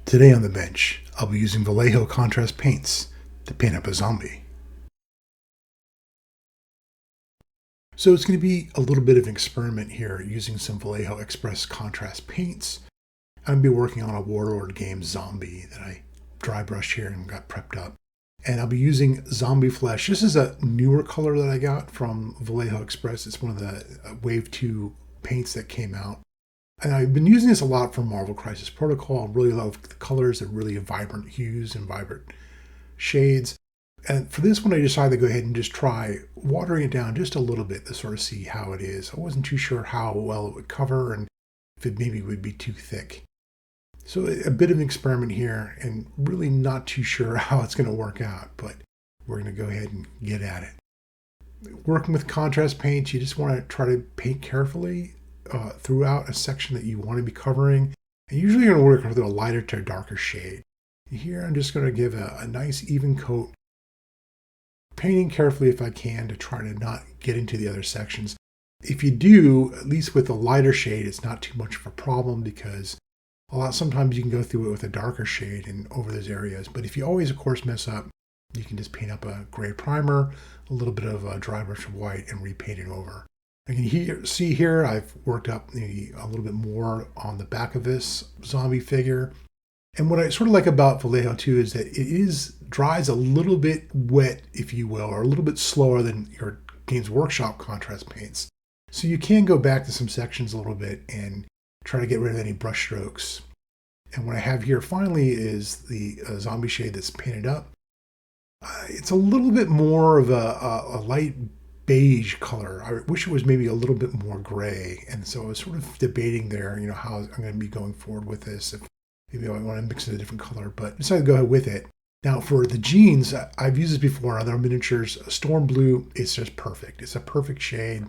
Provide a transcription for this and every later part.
Today on the bench, I'll be using Vallejo contrast paints to paint up a zombie. So it's going to be a little bit of an experiment here using some Vallejo Xpress contrast paints. I'm going to be working on a Warlord game zombie that I dry brushed here and got prepped up. And I'll be using zombie flesh. This is a newer color that I got from Vallejo Xpress. It's one of the Wave 2 paints that came out. And I've been using this a lot for Marvel Crisis Protocol. I really love the colors. They're really vibrant hues and vibrant shades. And for this one, I decided to go ahead and just try watering it down just a little bit to sort of see how it is. I wasn't too sure how well it would cover and if it maybe would be too thick. So a bit of an experiment here and really not too sure how it's going to work out, but we're going to go ahead and get at it. Working with contrast paints, you just want to try to paint carefully throughout a section that you want to be covering. And usually you're going to work with a lighter to a darker shade. Here I'm just going to give a nice even coat, painting carefully if I can to try to not get into the other sections. If you do, at least with a lighter shade, it's not too much of a problem because sometimes you can go through it with a darker shade and over those areas. But if you always, of course, mess up, you can just paint up a gray primer, a little bit of a dry brush of white, and repaint it over. You can see here, I've worked up maybe a little bit more on the back of this zombie figure. And what I sort of like about Vallejo too is that it dries a little bit wet, if you will, or a little bit slower than your Games Workshop contrast paints. So you can go back to some sections a little bit and try to get rid of any brush strokes. And what I have here finally is the zombie shade that's painted up. It's a little bit more of a light beige color. I wish it was maybe a little bit more gray. And so I was sort of debating there, how I'm going to be going forward with this. If maybe I want to mix it a different color, but I decided to go ahead with it. Now for the jeans, I've used this before on other miniatures. Storm Blue is just perfect. It's a perfect shade.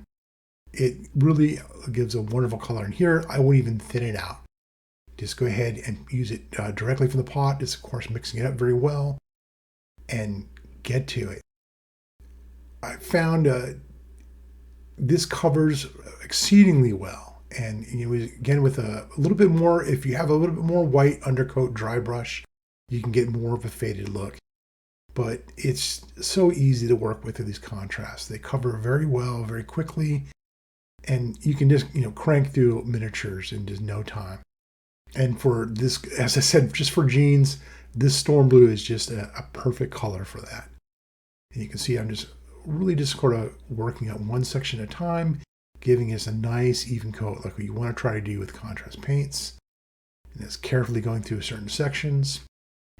It really gives a wonderful color. And here, I won't even thin it out. Just go ahead and use it directly from the pot. Just, of course, mixing it up very well and get to it. I found this covers exceedingly well. And again, with a little bit more, if you have a little bit more white undercoat dry brush, you can get more of a faded look. But it's so easy to work with these contrasts. They cover very well, very quickly. And you can just, crank through miniatures in just no time. And for this, as I said, just for jeans, this Storm Blue is just a perfect color for that. And you can see I'm just sort of working on one section at a time, giving us a nice even coat like what you want to try to do with contrast paints. And it's carefully going through certain sections.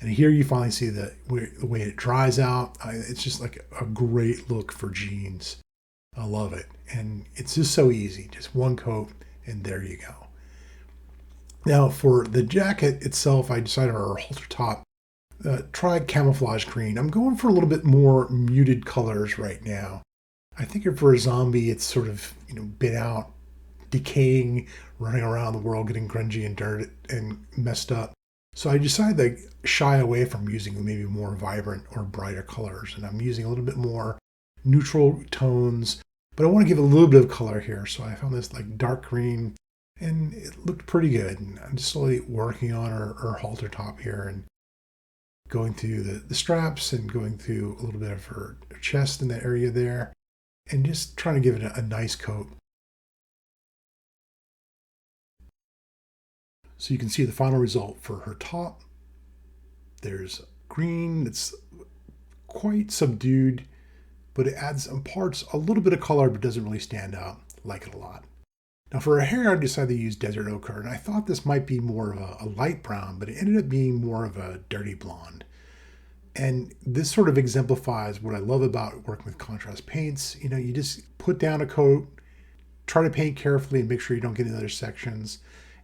And here you finally see the way it dries out. It's just like a great look for jeans. I love it. And it's just so easy. Just one coat and there you go. Now for the jacket itself, I decided, or halter top, try Camouflage Green. I'm going for a little bit more muted colors right now. I think for a zombie, it's sort of, been out, decaying, running around the world, getting grungy and dirt and messed up. So I decided to shy away from using maybe more vibrant or brighter colors. And I'm using a little bit more neutral tones, but I want to give a little bit of color here. So I found this like dark green and it looked pretty good. And I'm just slowly working on her halter top here and going through the straps and going through a little bit of her chest in that area there and just trying to give it a nice coat. So you can see the final result for her top. There's green that's quite subdued, but it adds in parts a little bit of color, but doesn't really stand out. Like it a lot. Now for her hair, I decided to use Desert Ochre, and I thought this might be more of a light brown, but it ended up being more of a dirty blonde. And this sort of exemplifies what I love about working with contrast paints. You just put down a coat, try to paint carefully and make sure you don't get into other sections,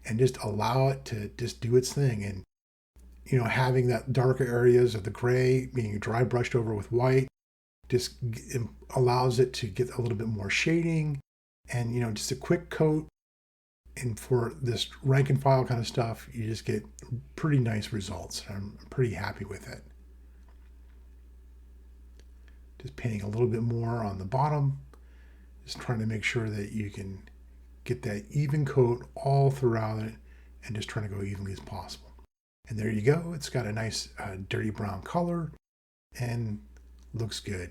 and just allow it to just do its thing. And, having that darker areas of the gray being dry brushed over with white just allows it to get a little bit more shading and, just a quick coat. And for this rank and file kind of stuff, you just get pretty nice results. I'm pretty happy with it. Just painting a little bit more on the bottom, just trying to make sure that you can get that even coat all throughout it and just trying to go evenly as possible. And there you go. It's got a nice dirty brown color and looks good.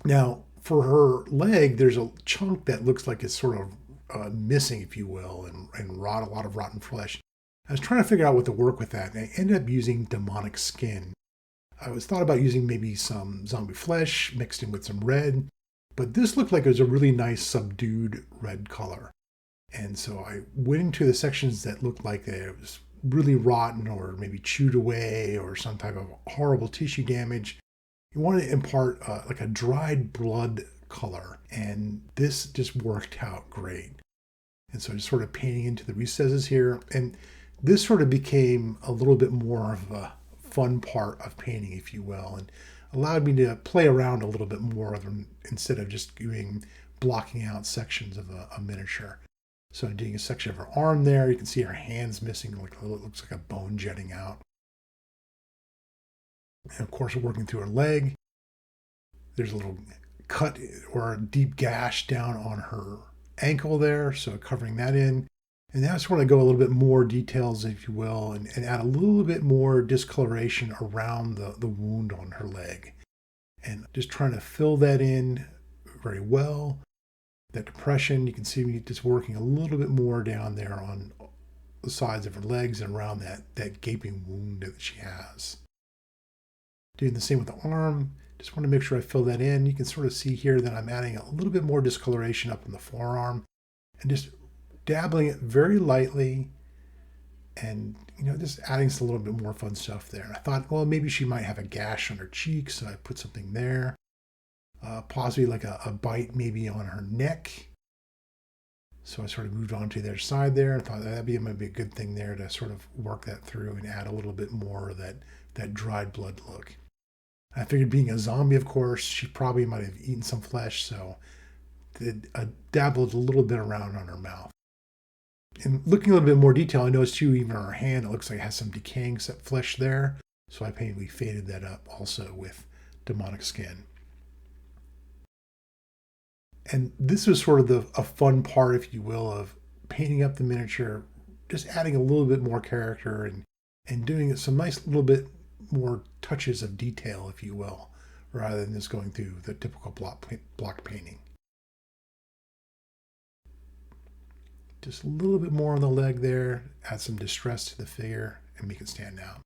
Now, for her leg, there's a chunk that looks like it's sort of missing, if you will, and a lot of rotten flesh. I was trying to figure out what to work with that, and I ended up using demonic skin. I was thought about using maybe some zombie flesh mixed in with some red, but this looked like it was a really nice subdued red color. And so I went into the sections that looked like it was really rotten or maybe chewed away or some type of horrible tissue damage. You want to impart like a dried blood color, and this just worked out great. And so just sort of painting into the recesses here, and this sort of became a little bit more of a fun part of painting, if you will, and allowed me to play around a little bit more instead of just blocking out sections of a miniature. So I'm doing a section of her arm there. You can see her hand's missing, it looks like a bone jutting out. And of course, we're working through her leg. There's a little cut or a deep gash down on her ankle there, so covering that in. And that's where I go a little bit more details, if you will, and add a little bit more discoloration around the wound on her leg. And just trying to fill that in very well. That depression, you can see me just working a little bit more down there on the sides of her legs and around that gaping wound that she has. Doing the same with the arm. Just want to make sure I fill that in. You can sort of see here that I'm adding a little bit more discoloration up in the forearm and just dabbling it very lightly and, just adding a little bit more fun stuff there. And I thought, well, maybe she might have a gash on her cheek, so I put something there. Possibly like a bite maybe on her neck. So I sort of moved on to the other side there and thought might be a good thing there to sort of work that through and add a little bit more of that dried blood look. I figured being a zombie, of course, she probably might have eaten some flesh, so I dabbled a little bit around on her mouth. And looking a little bit more detail, I noticed too, even on her hand, it looks like it has some decaying flesh there. So I painfully faded that up also with demonic skin. And this was sort of a fun part, if you will, of painting up the miniature, just adding a little bit more character and doing some nice little bit more touches of detail, if you will, rather than just going through the typical block painting. Just a little bit more on the leg there, add some distress to the figure and make it stand out.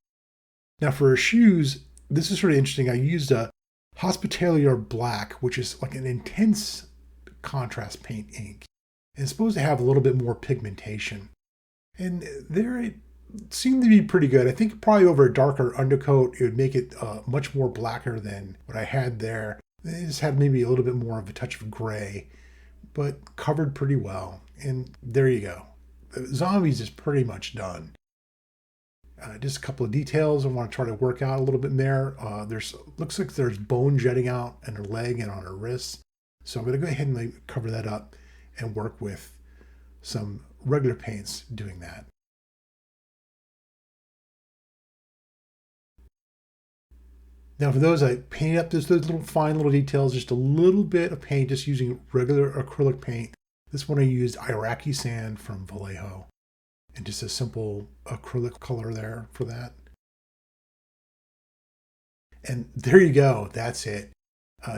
Now for her shoes, this is sort of interesting. I used a Hospitallier black, which is like an intense contrast paint ink. And it's supposed to have a little bit more pigmentation. And there it seemed to be pretty good. I think probably over a darker undercoat, it would make it much more blacker than what I had there. It just had maybe a little bit more of a touch of gray, but covered pretty well. And there you go. The zombies is pretty much done. Just a couple of details I want to try to work out a little bit there. Looks like there's bone jutting out in her leg and on her wrists. So I'm going to go ahead and cover that up and work with some regular paints doing that. Now for those, I painted up those little fine little details, just a little bit of paint, just using regular acrylic paint. This one I used Iraqi Sand from Vallejo, and just a simple acrylic color there for that. And there you go, that's it.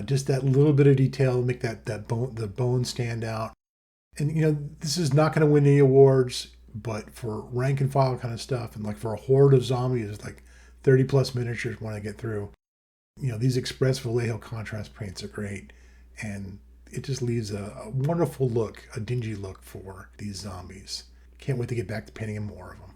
Just that little bit of detail, make the bone stand out. And this is not going to win any awards, but for rank and file kind of stuff, and like for a horde of zombies, like 30 plus miniatures when I get through. These Express Vallejo contrast paints are great, and it just leaves a wonderful look, a dingy look for these zombies. Can't wait to get back to painting more of them.